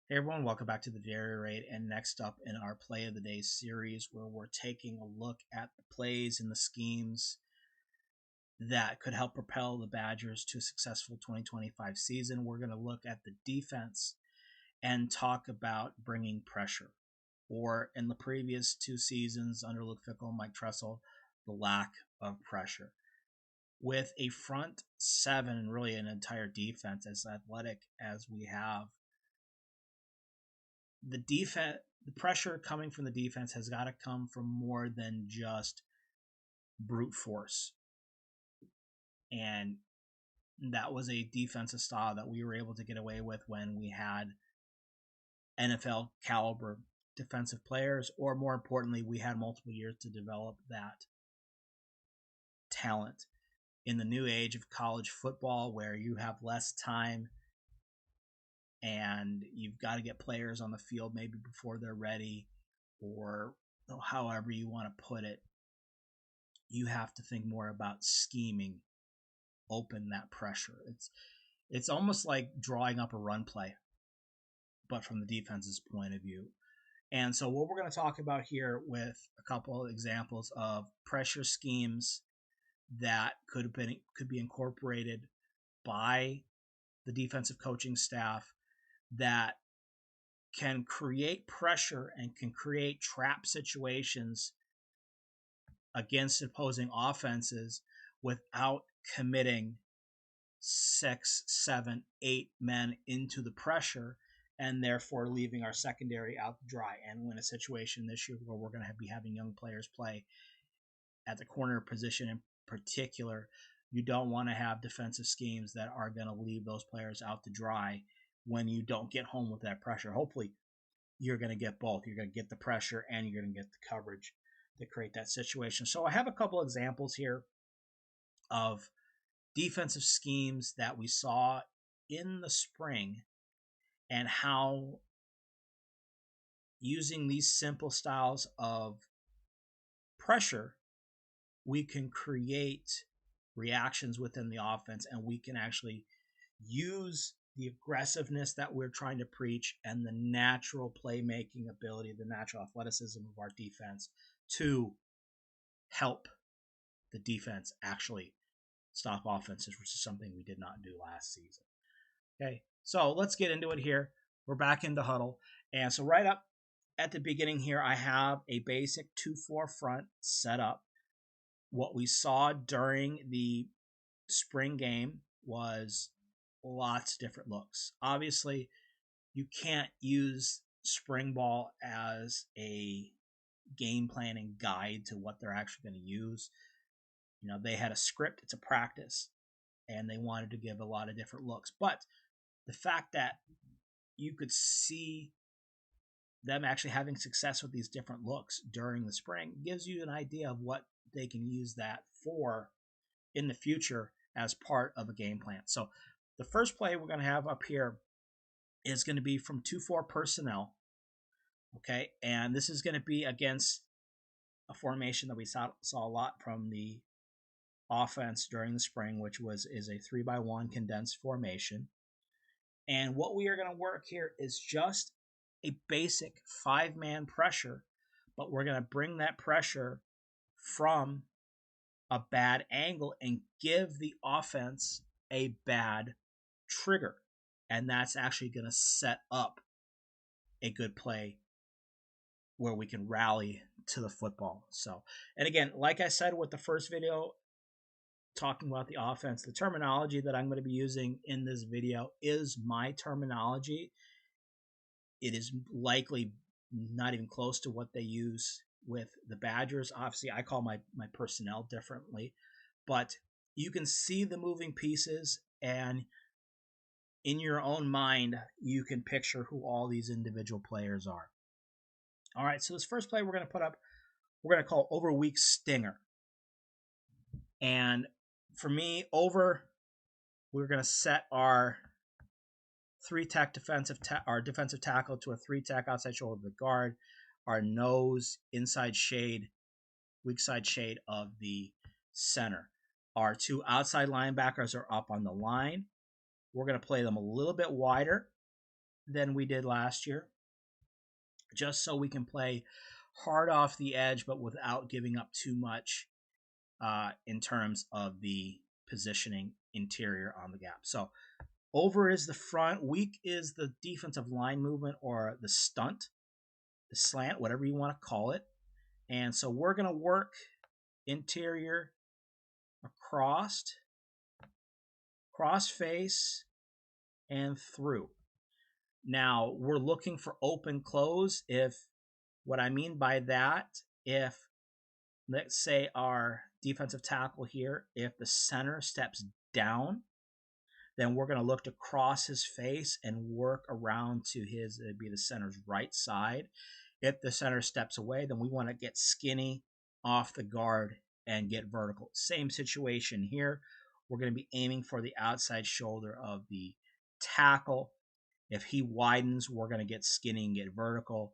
Hey everyone, welcome back to the Dairy Raid. And next up in our Play of the Day series, where we're taking a look at the plays and the schemes that could help propel the Badgers to a successful 2025 season, we're going to look at the defense and talk about bringing pressure. Or in the previous two seasons under Luke Fickell and Mike Tressel, the lack of pressure. With a front seven and really an entire defense as athletic as we have, the pressure coming from the defense has got to come from more than just brute force. And that was a defensive style that we were able to get away with when we had NFL caliber defensive players, or more importantly, we had multiple years to develop that talent. In the new age of college football, where you have less time and you've got to get players on the field maybe before they're ready, or however you want to put it, you have to think more about scheming open that pressure. It's almost like drawing up a run play, but from the defense's point of view. And so what we're going to talk about here with a couple of examples of pressure schemes that could be incorporated by the defensive coaching staff that can create pressure and can create trap situations against opposing offenses without committing 6, 7, 8 men into the pressure and therefore leaving our secondary out to dry. And we're in a situation this year where we're going to be having young players play at the corner position in particular. You don't want to have defensive schemes that are going to leave those players out to dry when you don't get home with that pressure. Hopefully, you're going to get both. You're going to get the pressure and you're going to get the coverage to create that situation. So I have a couple examples here of defensive schemes that we saw in the spring and how using these simple styles of pressure, we can create reactions within the offense and we can actually use the aggressiveness that we're trying to preach and the natural playmaking ability, the natural athleticism of our defense to help the defense actually stop offenses, which is something we did not do last season. Okay, so let's get into it here. We're back into huddle. And so right up at the beginning here, I have a basic 2-4 front set up. What we saw during the spring game was lots of different looks. Obviously, you can't use spring ball as a game planning guide to what they're actually going to use. You know, they had a script, it's a practice, and they wanted to give a lot of different looks. But the fact that you could see them actually having success with these different looks during the spring gives you an idea of what they can use that for in the future as part of a game plan. So the first play we're going to have up here is going to be from 2-4 personnel. Okay, and this is going to be against a formation that we saw a lot from the offense during the spring, which is a 3-by-1 condensed formation. And what we are going to work here is just a basic 5-man pressure, but we're going to bring that pressure from a bad angle and give the offense a bad trigger. And that's actually going to set up a good play where we can rally to the football. So, and again, like I said with the first video, talking about the offense, the terminology that I'm going to be using in this video is my terminology. It is likely not even close to what they use with the Badgers. Obviously, I call my personnel differently, but you can see the moving pieces, and in your own mind, you can picture who all these individual players are. All right, so this first play we're going to put up, we're going to call over weak stinger. And for me, over, we're going to set our defensive tackle to a 3-tech outside shoulder of the guard, our nose inside shade, weak side shade of the center. Our 2 outside linebackers are up on the line. We're going to play them a little bit wider than we did last year, just so we can play hard off the edge, but without giving up too much in terms of the positioning interior on the gap. So over is the front, weak is the defensive line movement or the stunt, the slant, whatever you want to call it. And so we're going to work interior across, cross face, and through. Now we're looking for open close. If what I mean by that, if let's say our defensive tackle here, if the center steps down, then we're going to look to cross his face and work around to his, it'd be the center's right side. If the center steps away, then we want to get skinny off the guard and get vertical. Same situation here. We're going to be aiming for the outside shoulder of the tackle. If he widens, we're going to get skinny and get vertical.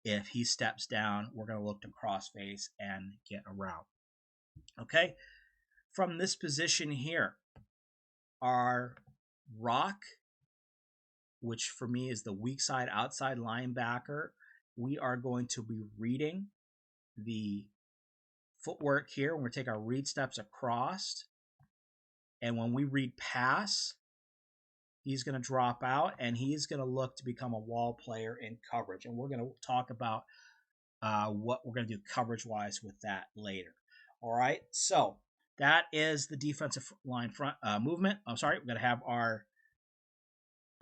If he steps down, we're going to look to cross face and get around. Okay? From this position here, our rock, which for me is the weak side outside linebacker, we are going to be reading the footwork here. We're going to take our read steps across. And when we read pass, he's going to drop out and he's going to look to become a wall player in coverage. And we're going to talk about what we're going to do coverage-wise with that later. All right, so that is the defensive line front movement. I'm sorry, we're going to have our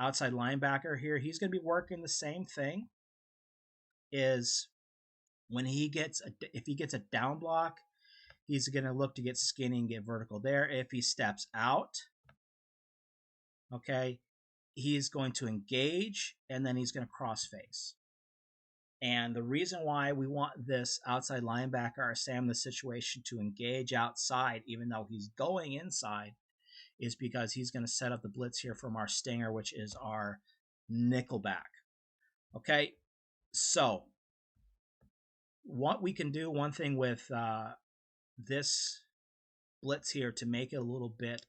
outside linebacker here. He's going to be working the same thing. Is when he gets if he gets a down block, he's going to look to get skinny and get vertical there. If he steps out, okay, he's going to engage and then he's going to cross face. And the reason why we want this outside linebacker, or Sam, the situation to engage outside, even though he's going inside, is because he's going to set up the blitz here from our stinger, which is our nickelback. Okay, so what we can do, one thing with this blitz here to make it a little bit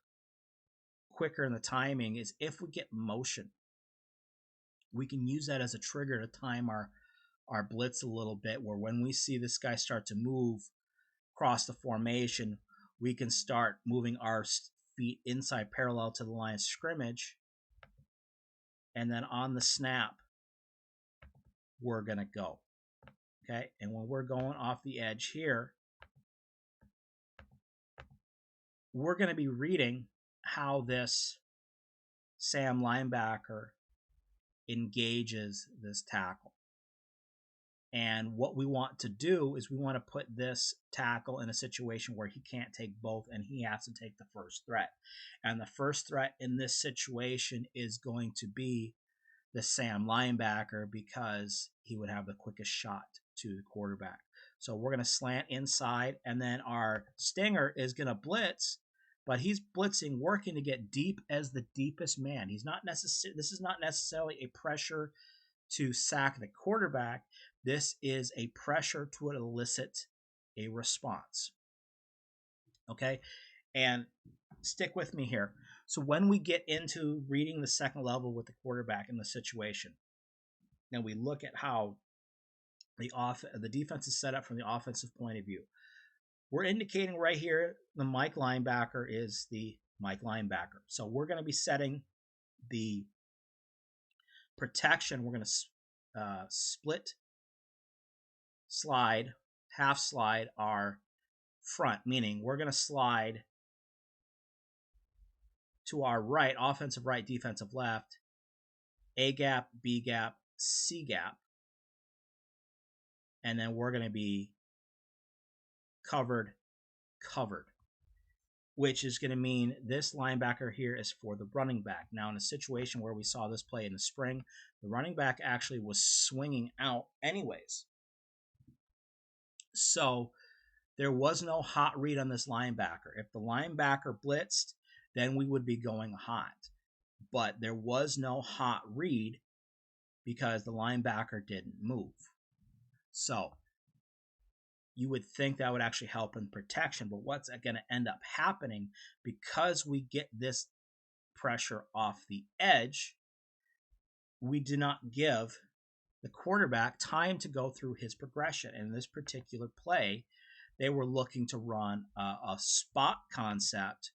quicker in the timing is if we get motion, we can use that as a trigger to time our blitz a little bit, where when we see this guy start to move across the formation, we can start moving our feet inside parallel to the line of scrimmage, and then on the snap, we're going to go. Okay, and when we're going off the edge here, we're going to be reading how this Sam linebacker engages this tackle. And what we want to do is we want to put this tackle in a situation where he can't take both and he has to take the first threat. And the first threat in this situation is going to be the Sam linebacker, because he would have the quickest shot to the quarterback. So we're going to slant inside, and then our stinger is going to blitz, but he's blitzing, working to get deep as the deepest man. He's not necessarily, this is not necessarily a pressure to sack the quarterback. This is a pressure to elicit a response. Okay, and stick with me here. So when we get into reading the second level with the quarterback in the situation, and we look at how the defense is set up from the offensive point of view, we're indicating right here the Mike linebacker is the Mike linebacker. So we're going to be setting the protection. We're going to split slide, half slide our front, meaning we're going to slide to our right, offensive right, defensive left, A gap, B gap, C gap, and then we're going to be covered, which is going to mean this linebacker here is for the running back. Now, in a situation where we saw this play in the spring, the running back actually was swinging out anyways. So there was no hot read on this linebacker. If the linebacker blitzed, then we would be going hot. But there was no hot read because the linebacker didn't move. So you would think that would actually help in protection, but what's going to end up happening, because we get this pressure off the edge, we do not give the quarterback time to go through his progression. In this particular play, they were looking to run a spot concept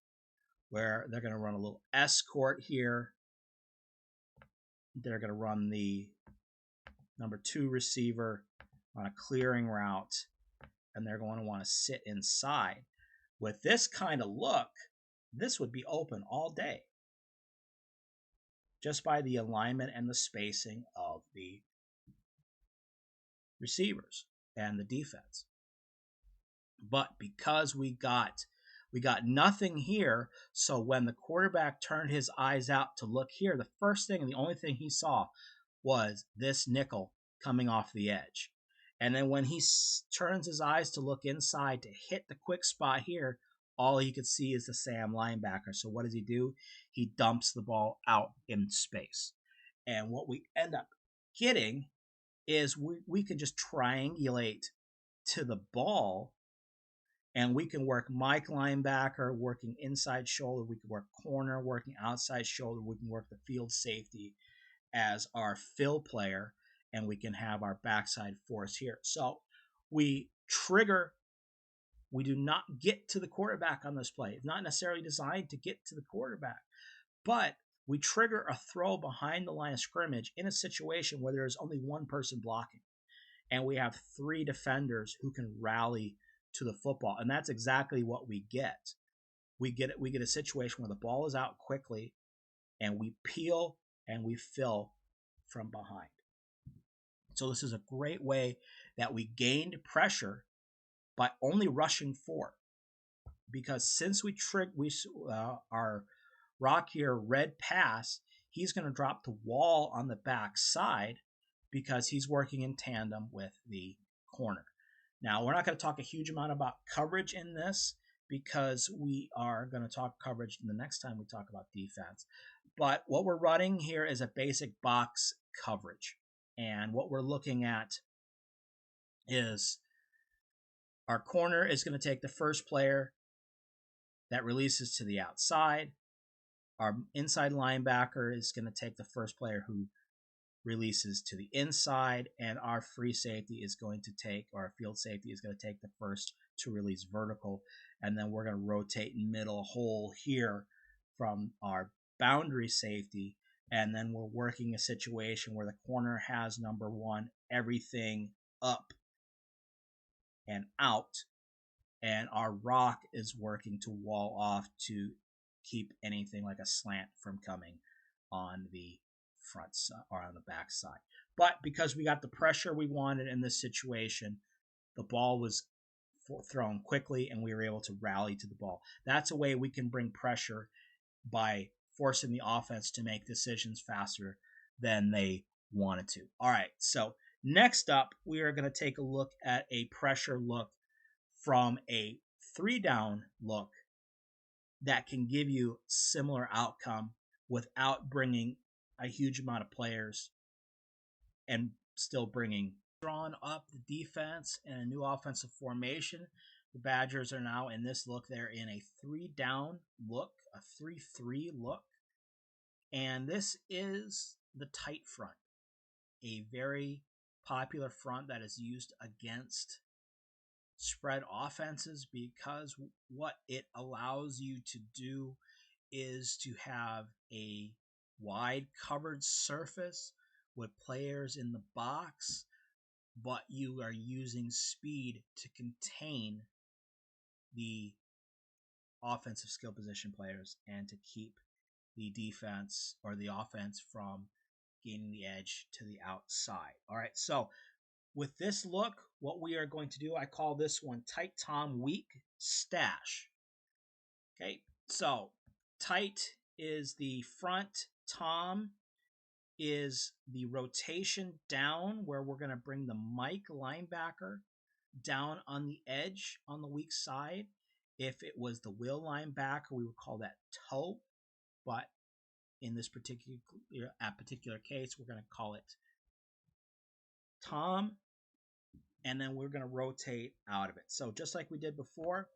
where they're going to run a little escort here. They're going to run the number 2 receiver on a clearing route, and they're going to want to sit inside. With this kind of look, this would be open all day just by the alignment and the spacing of the receivers and the defense. But because we got nothing here, so when the quarterback turned his eyes out to look here, the first thing and the only thing he saw was this nickel coming off the edge. And then when he turns his eyes to look inside to hit the quick spot here, all he could see is the Sam linebacker. So what does he do? He dumps the ball out in space. And what we end up getting is we can just triangulate to the ball, and we can work Mike linebacker working inside shoulder. We can work corner working outside shoulder. We can work the field safety as our fill player, and we can have our backside force here. So we trigger. We do not get to the quarterback on this play. It's not necessarily designed to get to the quarterback, but we trigger a throw behind the line of scrimmage in a situation where there is only one person blocking, and we have 3 defenders who can rally to the football, and that's exactly what we get. We get a situation where the ball is out quickly, and we peel and we fill from behind. So this is a great way that we gained pressure by only rushing 4, because since our rock here red pass, he's going to drop the wall on the back side because he's working in tandem with the corner. Now, we're not going to talk a huge amount about coverage in this because we are going to talk coverage the next time we talk about defense. But what we're running here is a basic box coverage. And what we're looking at is our corner is going to take the first player that releases to the outside. Our inside linebacker is going to take the first player who releases to the inside, and our free safety is going to take, or our field safety is going to take the first to release vertical, and then we're going to rotate middle hole here from our boundary safety, and then we're working a situation where the corner has number 1, everything up and out, and our rock is working to wall off to keep anything like a slant from coming on the front side or on the back side. But because we got the pressure we wanted in this situation, the ball was thrown quickly and we were able to rally to the ball. That's a way we can bring pressure by forcing the offense to make decisions faster than they wanted to. All right, so next up, we are going to take a look at a pressure look from a 3-down look that can give you similar outcome without bringing a huge amount of players and still bringing drawn up the defense in a new offensive formation. The Badgers are now in this look. They're in a 3-down look, a 3-3 look. And this is the tight front, a very popular front that is used against spread offenses because what it allows you to do is to have a wide covered surface with players in the box, but you are using speed to contain the offensive skill position players and to keep the defense or the offense from gaining the edge to the outside. All right, so with this look, what we are going to do, I call this one Tight Tom Weak Stash. Okay, so tight is the front, Tom is the rotation down, where we're going to bring the Mike linebacker down on the edge on the weak side. If it was the Will linebacker, we would call that toe, but in this particular case, we're going to call it Tom, and then we're going to rotate out of it. So just like we did before,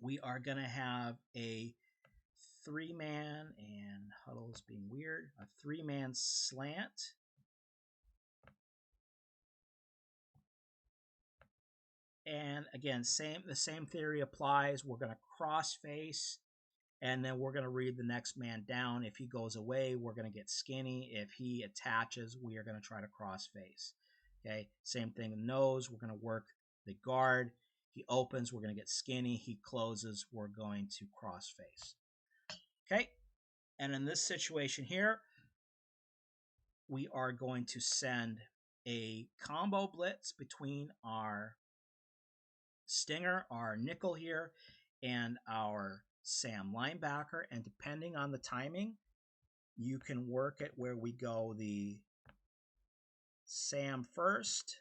we are going to have a three-man, and huddle's being weird, a three-man slant. And again, the same theory applies. We're going to cross face, and then we're going to read the next man down. If he goes away, we're going to get skinny. If he attaches, we are going to try to cross face. Okay, same thing in nose. We're going to work the guard. He opens, we're going to get skinny. He closes, we're going to cross face. Okay, and in this situation here, we are going to send a combo blitz between our stinger, our nickel here, and our Sam linebacker. And depending on the timing, you can work it where we go the Sam first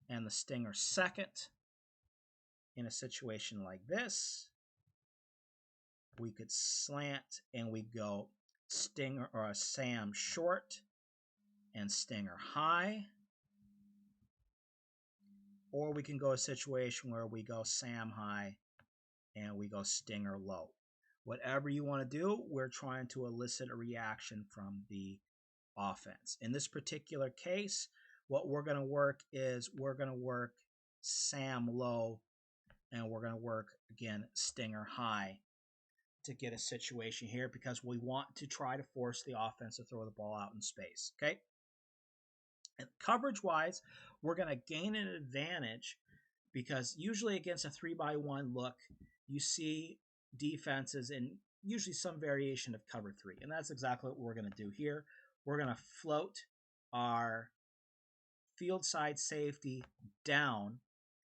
and the stinger second. In a situation like this, we could slant and we go stinger or a Sam short and stinger high. Or we can go a situation where we go Sam high and we go stinger low. Whatever you want to do, we're trying to elicit a reaction from the offense. In this particular case, what we're going to work is we're going to work Sam low and we're going to work, again, stinger high to get a situation here because we want to try to force the offense to throw the ball out in space, okay? And coverage-wise, we're going to gain an advantage because usually against a 3-by-1 look, you see defenses in usually some variation of cover 3, and that's exactly what we're going to do here. We're going to float our field side safety down,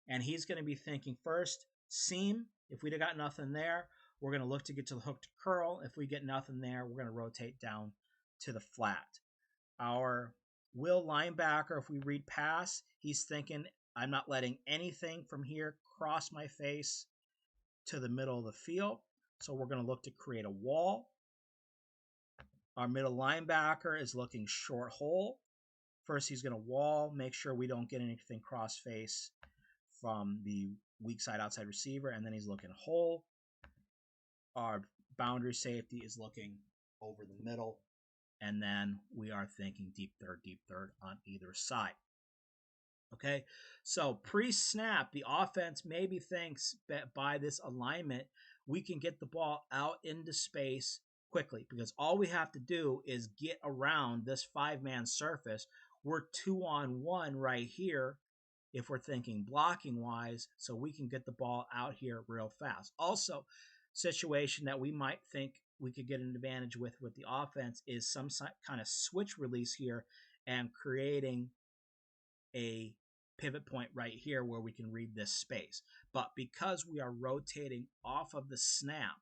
and he's going to be thinking first, seam. If we'd have got nothing there, we're going to look to get to the hook to curl. If we get nothing there, we're going to rotate down to the flat. Our will linebacker, if we read pass, he's thinking, I'm not letting anything from here cross my face to the middle of the field. So we're going to look to create a wall. Our middle linebacker is looking short hole. First, he's going to wall, make sure we don't get anything cross face from the weak side outside receiver, and then he's looking hole. Our boundary safety is looking over the middle, and then we are thinking deep third on either side. Okay, so pre-snap, the offense maybe thinks that by this alignment, we can get the ball out into space quickly because all we have to do is get around this 5-man surface. We're 2-on-1 right here if we're thinking blocking wise, so we can get the ball out here real fast. Also, situation that we might think we could get an advantage with the offense is some kind of switch release here and creating a pivot point right here where we can read this space. But because we are rotating off of the snap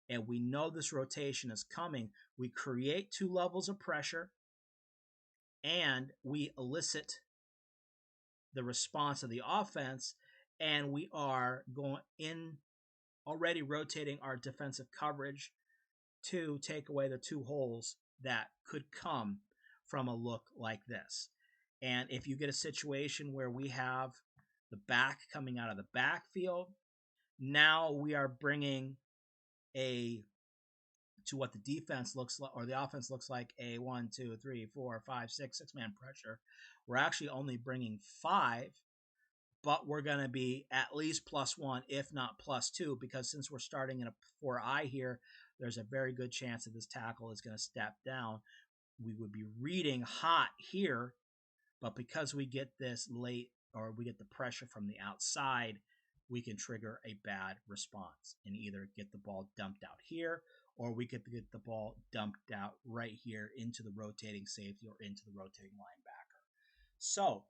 and we know this rotation is coming, we create 2 levels of pressure and we elicit the response of the offense, and we are going in already rotating our defensive coverage to take away the 2 holes that could come from a look like this. And if you get a situation where we have the back coming out of the backfield, now we are bringing to what the defense looks like, or the offense looks like, a 1, 2, 3, 4, 5, 6, 6-man pressure. We're actually only bringing 5, but we're going to be at least +1, if not +2, because since we're starting in a 4-eye here, there's a very good chance that this tackle is going to step down. We would be reading hot here, but because we get this late, or we get the pressure from the outside, we can trigger a bad response and either get the ball dumped out here, or we could get the ball dumped out right here into the rotating safety or into the rotating linebacker. So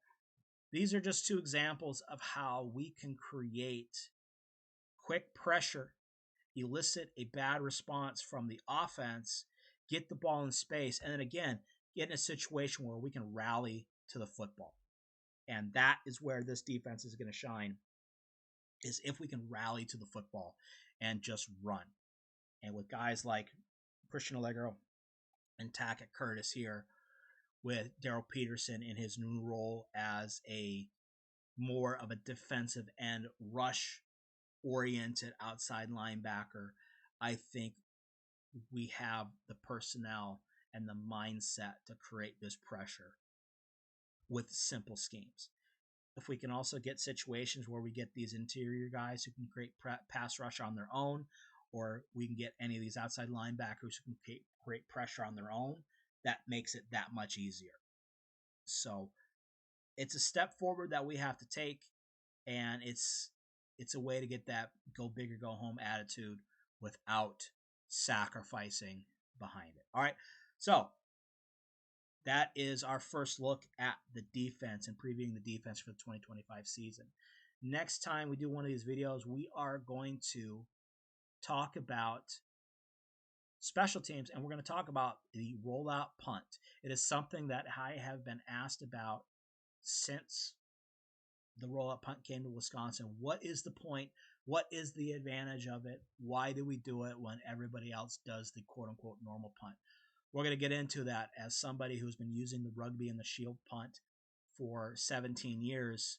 these are just 2 examples of how we can create quick pressure, elicit a bad response from the offense, get the ball in space, and then again, get in a situation where we can rally to the football. And that is where this defense is going to shine, is if we can rally to the football and just run. And with guys like Christian Allegro and Tackett Curtis here, with Daryl Peterson in his new role as a more of a defensive end rush oriented outside linebacker, I think we have the personnel and the mindset to create this pressure with simple schemes. If we can also get situations where we get these interior guys who can create pass rush on their own, or we can get any of these outside linebackers who can create pressure on their own, that makes it that much easier. So it's a step forward that we have to take, and it's a way to get that go big or go home attitude without sacrificing behind it. All right, so that is our first look at the defense and previewing the defense for the 2025 season. Next time we do one of these videos, we are going to talk about special teams, and we're going to talk about the rollout punt. It is something that I have been asked about since the rollout punt came to Wisconsin. What is the point? What is the advantage of it? Why do we do it when everybody else does the quote-unquote normal punt? We're going to get into that as somebody who's been using the rugby and the shield punt for 17 years.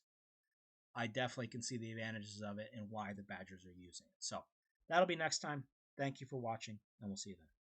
I definitely can see the advantages of it and why the Badgers are using it. So that'll be next time. Thank you for watching, and we'll see you then.